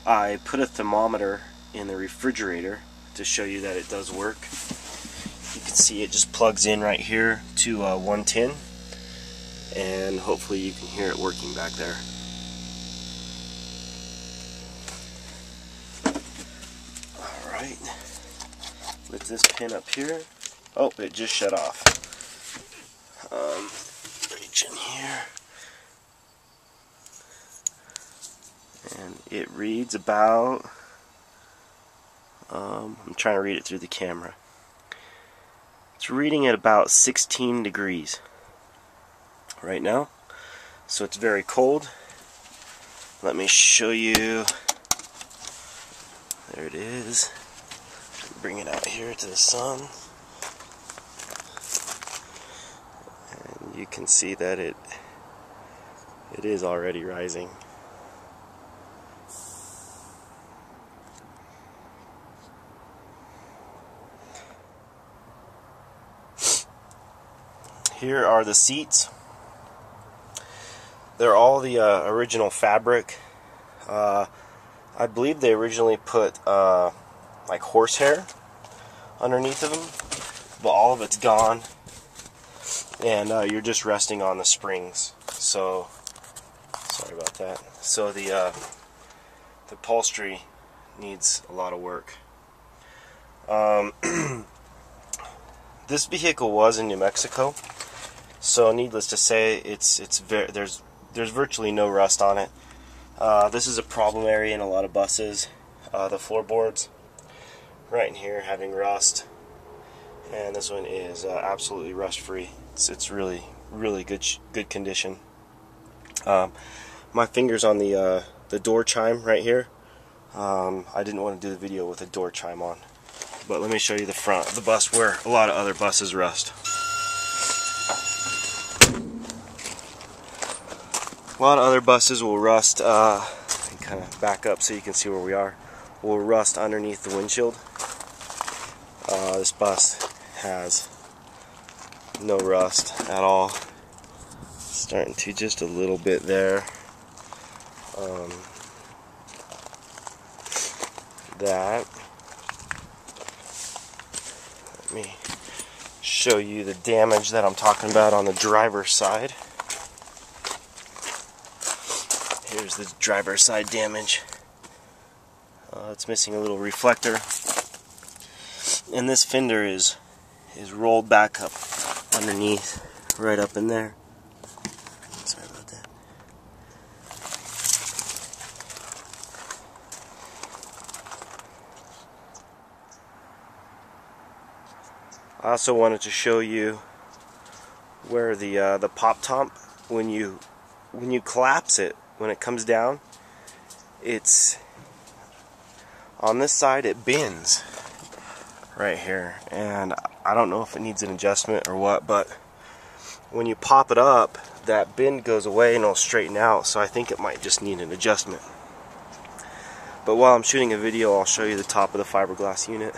I put a thermometer in the refrigerator to show you that it does work. You can see it just plugs in right here to 110, and hopefully you can hear it working back there. Alright, with this pin up here, oh, it just shut off. Reach in here, and it reads about, I'm trying to read it through the camera. It's reading at about 16 degrees right now, so it's very cold. Let me show you. There it is. Bring it out here to the sun, and you can see that it is already rising. Here are the seats. They're all the original fabric. I believe they originally put like horsehair underneath of them, but all of it's gone, and you're just resting on the springs. So sorry about that. So the upholstery needs a lot of work. This vehicle was in New Mexico, so needless to say, there's virtually no rust on it. This is a problem area in a lot of buses. The floorboards right in here having rust, and this one is absolutely rust free. It's really good condition. My finger's on the door chime right here. I didn't want to do the video with the door chime on, but let me show you the front of the bus where a lot of other buses rust. A lot of other buses will rust, kind of back up so you can see where we are, will rust underneath the windshield. This bus has no rust at all. Starting to just a little bit there. Let me show you the damage that I'm talking about on the driver's side. Here's the driver's side damage. It's missing a little reflector, and this fender is rolled back up underneath, right up in there. Sorry about that. I also wanted to show you where the pop top, when you collapse it, when it comes down, it's on this side, it bends right here, and I don't know if it needs an adjustment or what, but when you pop it up, that bend goes away and it'll straighten out, so I think it might just need an adjustment. But while I'm shooting a video, I'll show you the top of the fiberglass unit.